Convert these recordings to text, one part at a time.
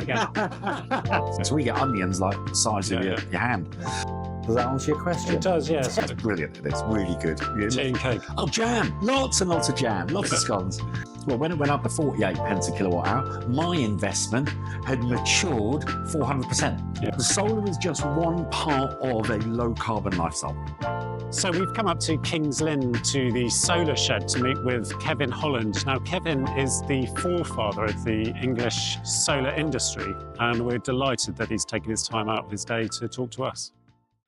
again. So we get onions like the size of your hand. Does that answer your question? It does, yes. It's brilliant. It's really good. Tea and cake. Oh, jam. Lots and lots of jam. Lots of scones. Well, when it went up to 48 pence a kilowatt hour, my investment had matured 400%. Yeah. The solar is just one part of a low carbon lifestyle. So we've come up to King's Lynn to the solar shed to meet with Kevin Holland. Now, Kevin is the forefather of the English solar industry, and we're delighted that he's taken his time out of his day to talk to us.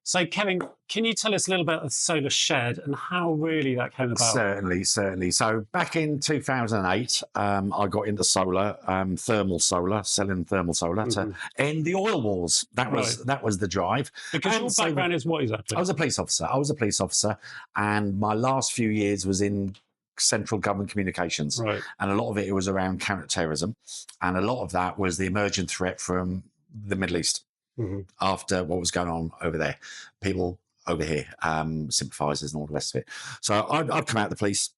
So, Kevin, can you tell us a little bit of the solar shed and how really that came about? Certainly. So back in 2008, I got into solar, thermal solar, selling thermal solar to end the oil wars. That was the drive. Because your background is what exactly? I was a police officer. And my last few years was in central government communications. Right. And a lot of it was around counter-terrorism. And a lot of that was the emerging threat from the Middle East. After what was going on over there, people over here, sympathisers and all the rest of it. So I'd come out of the police.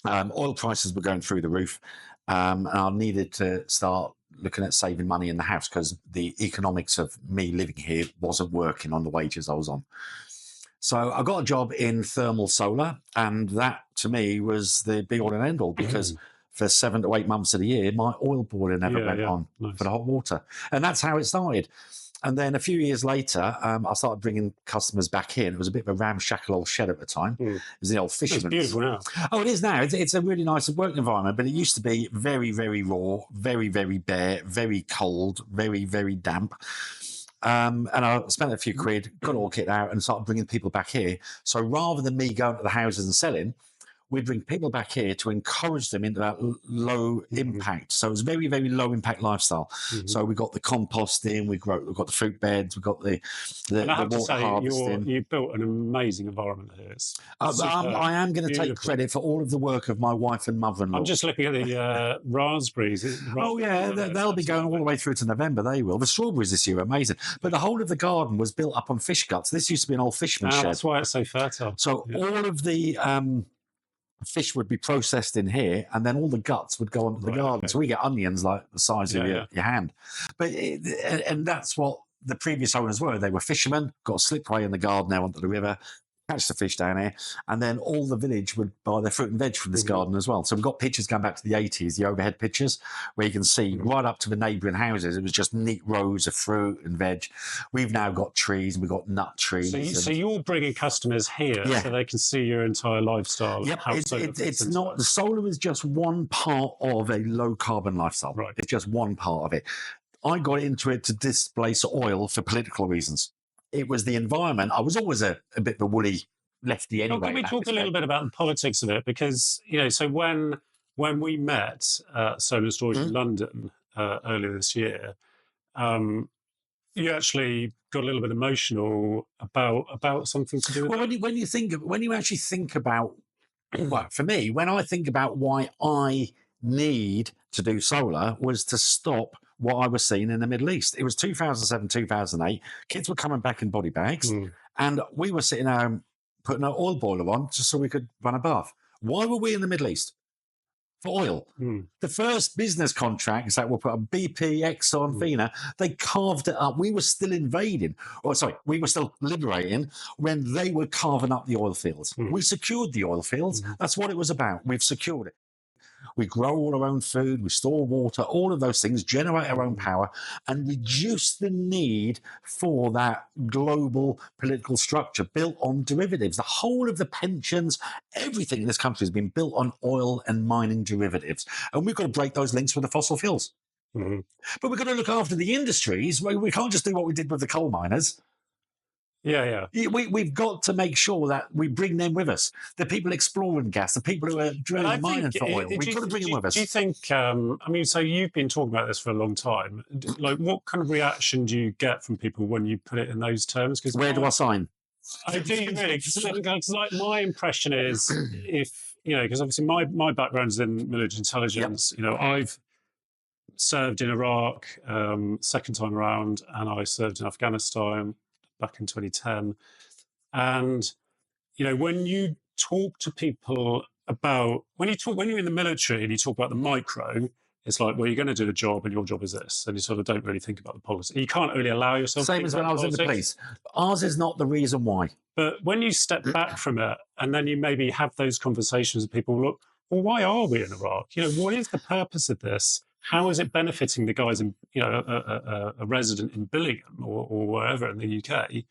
Oil prices were going through the roof, and I needed to start looking at saving money in the house because the economics of me living here wasn't working on the wages I was on. So I got a job in thermal solar, and that to me was the be all and end all because for 7 to 8 months of the year, my oil boiler never went on for the hot water. And that's how it started. And then a few years later, I started bringing customers back in. It was a bit of a ramshackle old shed at the time. It was the old fisherman's. It's beautiful now. Oh, it is now. It's a really nice working environment, but it used to be very, very raw, very, very bare, very cold, very, very damp. And I spent a few quid, got all kit out and started bringing people back here. So rather than me going to the houses and selling, we bring people back here to encourage them into that low impact. So it's very, very low impact lifestyle. So we got the composting, we've got the fruit beds, we've got the water harvesting. You built an amazing environment here. I am going to take credit for all of the work of my wife and mother-in-law. I'm just looking at the raspberries. They'll be going all the way through to November. They will. The strawberries this year are amazing. But the whole of the garden was built up on fish guts. This used to be an old fisherman's shed. That's why it's so fertile. So all of the fish would be processed in here, and then all the guts would go onto the garden. Okay. So we get onions like the size of your hand. But and that's what the previous owners were. They were fishermen, got a slipway in the garden now onto the river, catch the fish down here, and then all the village would buy their fruit and veg from this garden as well. So we've got pictures going back to the 80s, the overhead pictures, where you can see right up to the neighbouring houses. It was just neat rows of fruit and veg. We've now got trees, and we've got nut trees. So you're bringing customers here so they can see your entire lifestyle. Yep, it's not, the solar is just one part of a low carbon lifestyle. Right. It's just one part of it. I got into it to displace oil for political reasons. It was the environment. I was always a bit of a woolly lefty anyway. Can we talk a little bit about the politics of it? Because, so when we met at Solar Storage in London earlier this year, you actually got a little bit emotional about something to do with it. When you actually think about, well, for me, when I think about why I need to do solar was to stop what I was seeing in the Middle East. It was 2007, 2008. Kids were coming back in body bags, and we were sitting there putting an oil boiler on just so we could run a bath. Why were we in the Middle East? For oil. The first business contracts that were put on BP, Exxon, FINA, they carved it up. We were still we were still liberating when they were carving up the oil fields. We secured the oil fields. That's what it was about. We've secured it. We grow all our own food, we store water, all of those things, generate our own power, and reduce the need for that global political structure built on derivatives. The whole of the pensions, everything in this country has been built on oil and mining derivatives. And we've got to break those links with the fossil fuels. But we've got to look after the industries. We can't just do what we did with the coal miners. We've got to make sure that we bring them with us. The people exploring gas, the people who are drilling and mining for oil. We've got to bring them with us. Do you think, so you've been talking about this for a long time. Like, what kind of reaction do you get from people when you put it in those terms? Where do I sign? I do, really. Because like, my impression is, because obviously my background's in military intelligence. I've served in Iraq second time around, and I served in Afghanistan back in 2010. And, when you talk to people about, when you're in the military and you talk about the micro, it's like, well, you're going to do the job and your job is this. And you sort of don't really think about the policy. You can't really allow yourself to Same think as when I about was in the politics. police. Ours is not the reason why. But when you step back from it and then you maybe have those conversations with people, look, well, why are we in Iraq? What is the purpose of this? How is it benefiting the guys in, a resident in Billingham or wherever in the UK?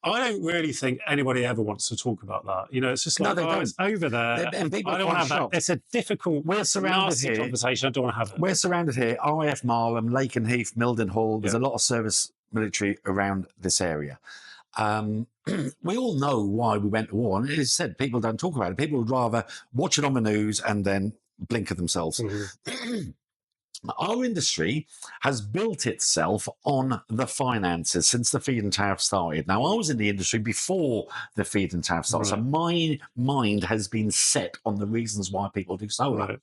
I don't really think anybody ever wants to talk about that. It's just like, No, they don't. it's over there. And people I are don't want quite to have that. shocked. It's a difficult, We're surrounded nasty here. conversation. I don't want to have it. We're surrounded here. RAF Marlham, Lakenheath, Mildenhall. There's a lot of service military around this area. We all know why we went to war. And as said, people don't talk about it. People would rather watch it on the news and then blink at themselves. Mm-hmm. Our industry has built itself on the finances since the feed-in tariff started. Now, I was in the industry before the feed-in tariff started, so my mind has been set on the reasons why people do solar. Right.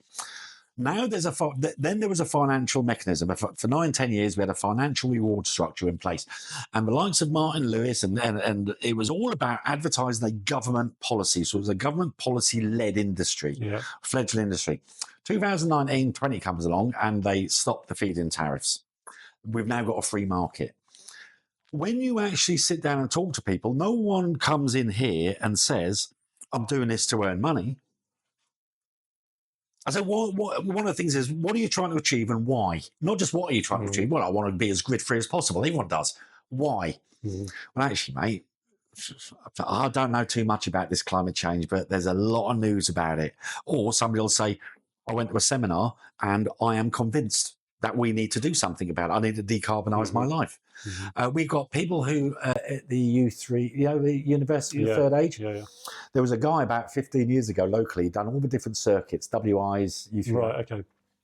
Now then there was a financial mechanism. For 9-10 years, we had a financial reward structure in place. And the likes of Martin Lewis, and it was all about advertising a government policy. So it was a government policy-led industry, fledgling industry. 2019-20 comes along and they stopped the feed-in tariffs. We've now got a free market. When you actually sit down and talk to people, no one comes in here and says, I'm doing this to earn money. I said, one of the things is, what are you trying to achieve and why? Not just what are you trying to achieve? Well, I want to be as grid-free as possible. Everyone does. Why? Well, actually, mate, I don't know too much about this climate change, but there's a lot of news about it. Or somebody will say, I went to a seminar and I am convinced that we need to do something about it. I need to decarbonise my life. We've got people who at the U3, the University of Third Age. There was a guy about 15 years ago locally, done all the different circuits, WIs, U3. Right, okay.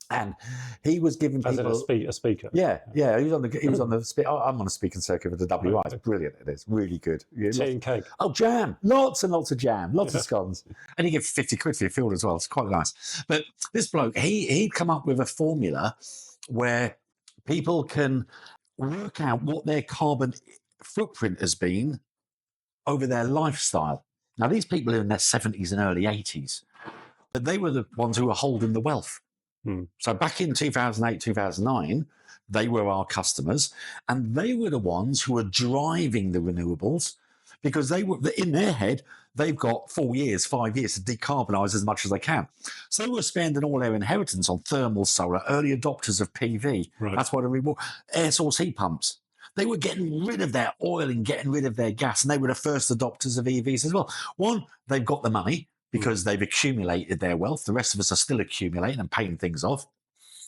And he was giving people a speaker. Yeah. He was on the. I'm on a speaking circuit with the WI. It's brilliant. It is really good. Tea and cake. Oh, jam! Lots and lots of jam. Lots of scones. And you get 50 quid for your field as well. It's quite nice. But this bloke, he'd come up with a formula where people can work out what their carbon footprint has been over their lifestyle. Now, these people are in their 70s and early 80s, but they were the ones who were holding the wealth. So back in 2008, 2009, they were our customers, and they were the ones who were driving the renewables because they were in their head. They've got 4 years, 5 years to decarbonise as much as they can. So they were spending all their inheritance on thermal solar, early adopters of PV. That's why they air source heat pumps. They were getting rid of their oil and getting rid of their gas, and they were the first adopters of EVs as well. One, they've got the money, because they've accumulated their wealth. The rest of us are still accumulating and paying things off.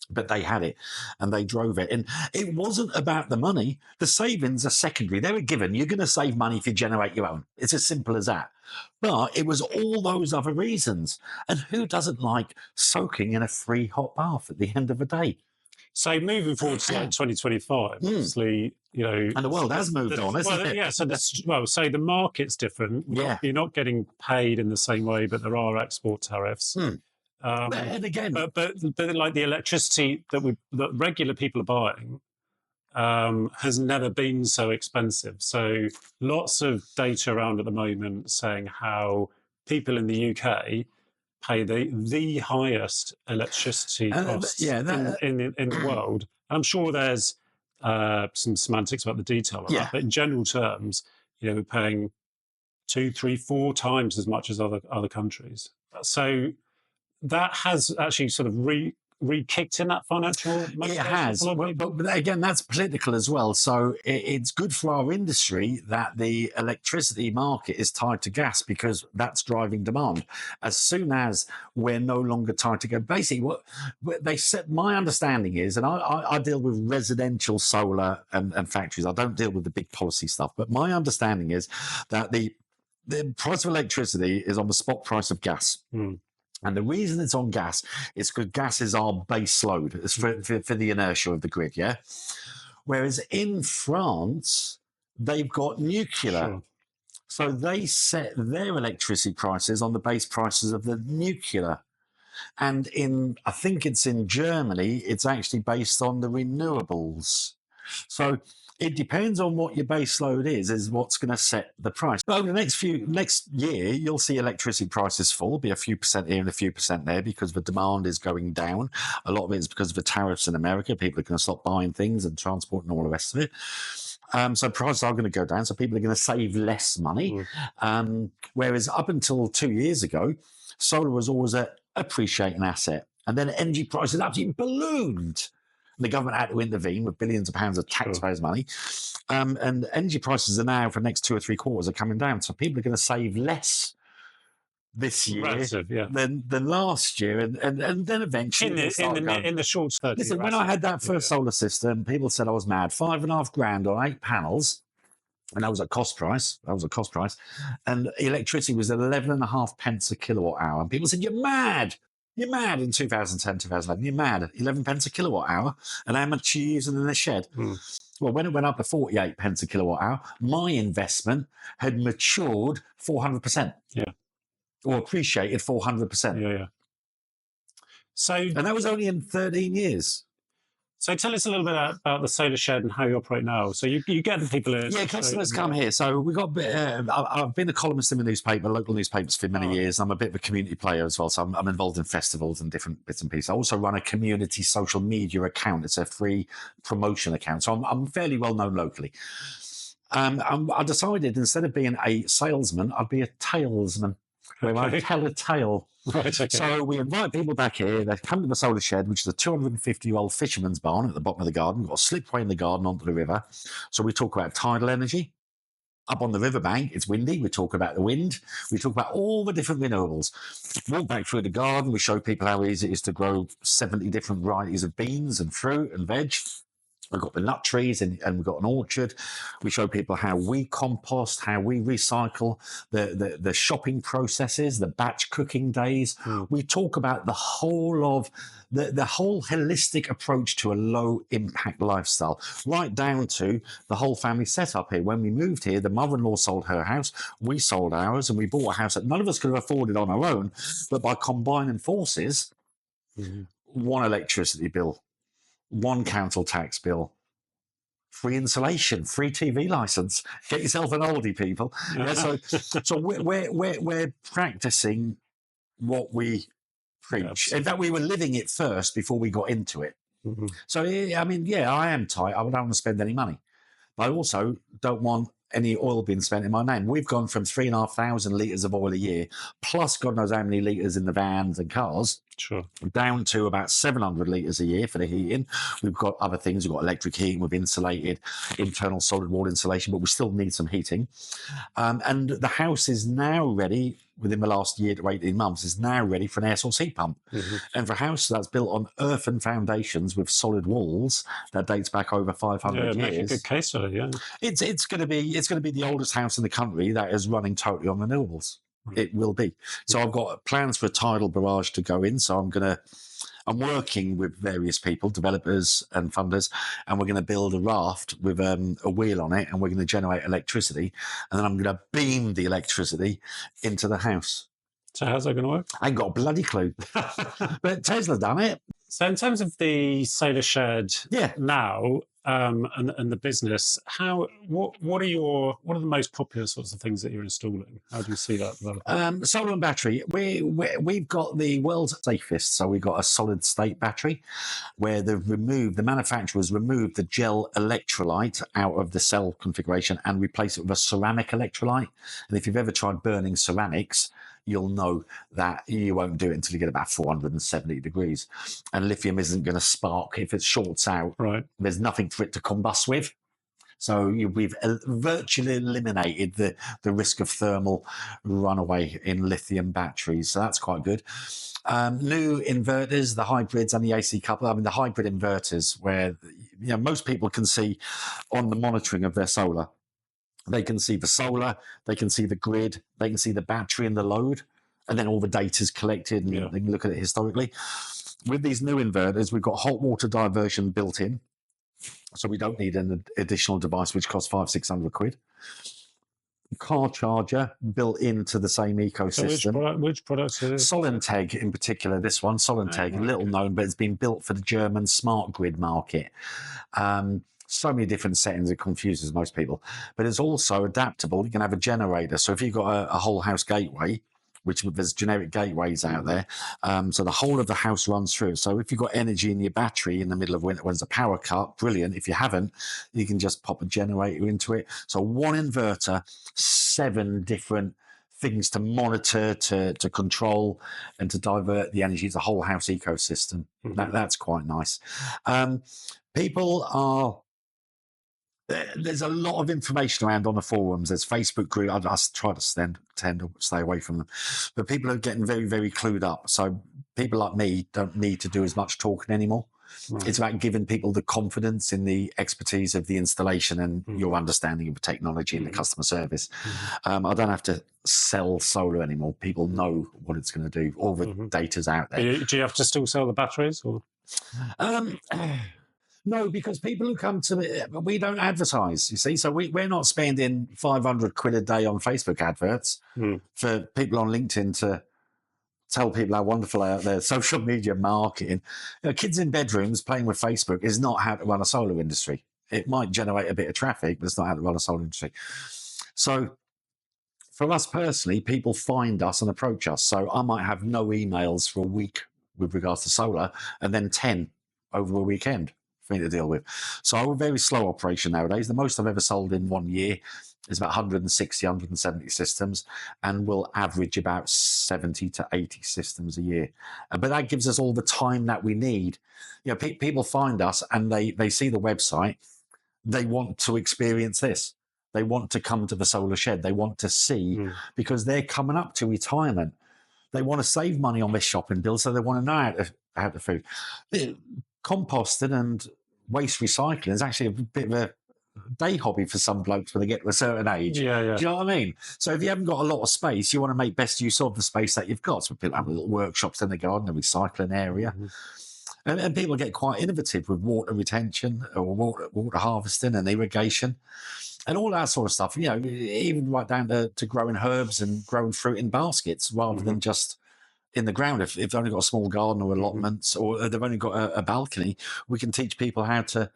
But they had it and they drove it. And it wasn't about the money. The savings are secondary. They were given. You're going to save money if you generate your own. It's as simple as that. But it was all those other reasons. And who doesn't like soaking in a free hot bath at the end of the day? So moving forward to 2025, obviously, and the world has moved on, isn't it? Yeah. So the market's different. You're not getting paid in the same way, but there are export tariffs. And again, but like the electricity that regular people are buying has never been so expensive. So lots of data around at the moment saying how people in the UK pay the highest electricity costs in the world. I'm sure there's some semantics about the detail of that, but in general terms, we're paying 2, 3, 4 times as much as other countries. So that has actually sort of re-kicked in that financial motivation. It has, but again, that's political as well. So it's good for our industry that the electricity market is tied to gas because that's driving demand. As soon as we're no longer tied to gas, basically what they said, my understanding is, and I deal with residential solar and factories. I don't deal with the big policy stuff, but my understanding is that the price of electricity is on the spot price of gas. And the reason it's on gas is because gas is our base load. It's for the inertia of the grid, yeah? Whereas in France, they've got nuclear. So they set their electricity prices on the base prices of the nuclear. And I think it's in Germany, it's actually based on the renewables. So it depends on what your base load is what's going to set the price. But over the next year, you'll see electricity prices fall, be a few percent here and a few percent there because the demand is going down. A lot of it is because of the tariffs in America. People are going to stop buying things and transport and all the rest of it. So prices are going to go down. So people are going to save less money. Whereas up until 2 years ago, solar was always an appreciating asset. And then energy prices absolutely ballooned. And the government had to intervene with billions of pounds of taxpayers' money. And energy prices are now, for the next 2 or 3 quarters, are coming down. So people are going to save less this year than last year. And then eventually in the short 30 Listen, when I had that first solar system, people said I was mad. $5,500 on 8 panels. And that was at cost price. And electricity was 11.5 pence a kilowatt hour. And people said, you're mad. You're mad in 2010, 2011. You're mad. 11 pence a kilowatt hour. And how much are you using in the shed? Well, when it went up to 48 pence a kilowatt hour, my investment had matured 400%. Or appreciated 400%. And that was only in 13 years. So tell us a little bit about the solar shed and how you operate now. So you get the people in. Yeah, customers come here. So we got. I've been a columnist in the newspaper, local newspapers for many years. I'm a bit of a community player as well. So I'm involved in festivals and different bits and pieces. I also run a community social media account. It's a free promotion account. So I'm fairly well known locally. I decided instead of being a salesman, I'd be a talesman. Where I tell a tale. So we invite people back here. They come to the solar shed, which is a 250-year-old fisherman's barn at the bottom of the garden. We've got a slipway in the garden onto the river. So we talk about tidal energy. Up on the riverbank, it's windy. We talk about the wind. We talk about all the different renewables. Walk back through the garden. We show people how easy it is to grow 70 different varieties of beans and fruit and veg. We've got the nut trees and we've got an orchard. We show people how we compost, how we recycle, the shopping processes, the batch cooking days. We talk about the whole of the whole holistic approach to a low impact lifestyle, right down to the whole family setup here. When we moved here, the mother-in-law sold her house, we sold ours, and we bought a house that none of us could have afforded on our own. But by combining forces, one electricity bill, one council tax bill, free insulation, free TV license. Get yourself an oldie, people. So we're practicing what we preach. In fact, we were living it first before we got into it. So I mean, I am tight. I don't want to spend any money, but I also don't want any oil being spent in my name. We've gone from 3,500 litres of oil a year, plus God knows how many litres in the vans and cars, down to about 700 litres a year for the heating. We've got other things. We've got electric heating. We've insulated, internal solid wall insulation, but we still need some heating. And the house is now ready, within the last year to 18 months, is now ready for an air source heat pump. And for a house that's built on earthen foundations with solid walls that dates back over 500 years. Make a good case for it, It's going to be the oldest house in the country that is running totally on renewables. It will be. So I've got plans for a tidal barrage to go in. So I'm working with various people, developers and funders, and we're going to build a raft with a wheel on it, and we're going to generate electricity, and then I'm going to beam the electricity into the house. So how's that going to work? I ain't got a bloody clue. But Tesla done it. So in terms of the solar shed now and the business, what are the most popular sorts of things that you're installing? How do you see that developing? Solar and battery. We've got the world's safest. So we've got a solid state battery where the manufacturers removed the gel electrolyte out of the cell configuration and replace it with a ceramic electrolyte. And if you've ever tried burning ceramics, you'll know that you won't do it until you get about 470 degrees. And lithium isn't going to spark if it shorts out. There's nothing for it to combust with. So we've virtually eliminated the risk of thermal runaway in lithium batteries. So that's quite good. New inverters, the hybrids and the AC couple. I mean, the hybrid inverters where most people can see on the monitoring of their solar. They can see the solar, they can see the grid, they can see the battery and the load, and then all the data is collected and they can look at it historically. With these new inverters, we've got hot water diversion built in, so we don't need an additional device which costs £500-600. Car charger built into the same ecosystem. So which products are this? SolarEnergy in particular, this one, SolarEnergy, little known, but it's been built for the German smart grid market. so many different settings, it confuses most people. But it's also adaptable. You can have a generator. So if you've got a whole house gateway, which there's generic gateways out there, so the whole of the house runs through. So if you've got energy in your battery in the middle of winter when there's a power cut, brilliant. If you haven't, you can just pop a generator into it. So one inverter, 7 different things to monitor, to control, and to divert the energy. It's a whole house ecosystem. That's quite nice. People are... There's a lot of information around on the forums. There's Facebook groups. I try to tend to stay away from them. But people are getting very, very clued up. So people like me don't need to do as much talking anymore. Right. It's about giving people the confidence in the expertise of the installation and your understanding of the technology and the customer service. I don't have to sell solar anymore. People know what it's going to do. All the data's out there. Do you have to still sell the batteries? Or? No, because people who come to me, we don't advertise, you see. So we're not spending 500 quid a day on Facebook adverts for people on LinkedIn to tell people how wonderful they are. Their social media marketing. Kids in bedrooms playing with Facebook is not how to run a solar industry. It might generate a bit of traffic, but it's not how to run a solar industry. So for us personally, people find us and approach us. So I might have no emails for a week with regards to solar and then 10 over a weekend for me to deal with. So we're a very slow operation nowadays. The most I've ever sold in 1 year is about 160, 170 systems, and we'll average about 70 to 80 systems a year. But that gives us all the time that we need. People find us and they see the website. They want to experience this. They want to come to the solar shed. They want to see, because they're coming up to retirement. They want to save money on this shopping bill, so they want to know how to food. Composting and waste recycling is actually a bit of a day hobby for some blokes when they get to a certain age. Yeah. Do you know what I mean? So if you haven't got a lot of space, you want to make best use of the space that you've got. So people have little workshops in the garden, a recycling area. And people get quite innovative with water retention or water harvesting and irrigation and all that sort of stuff. Even right down to growing herbs and growing fruit in baskets rather than just in the ground. If they've only got a small garden or allotments or they've only got a balcony, we can teach people how to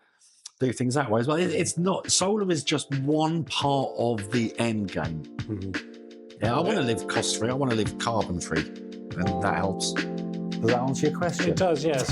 do things that way as well. It's not, solar is just one part of the end game. I want to live cost free. I want to live carbon free, and that helps. Does that answer your question? It does, yes.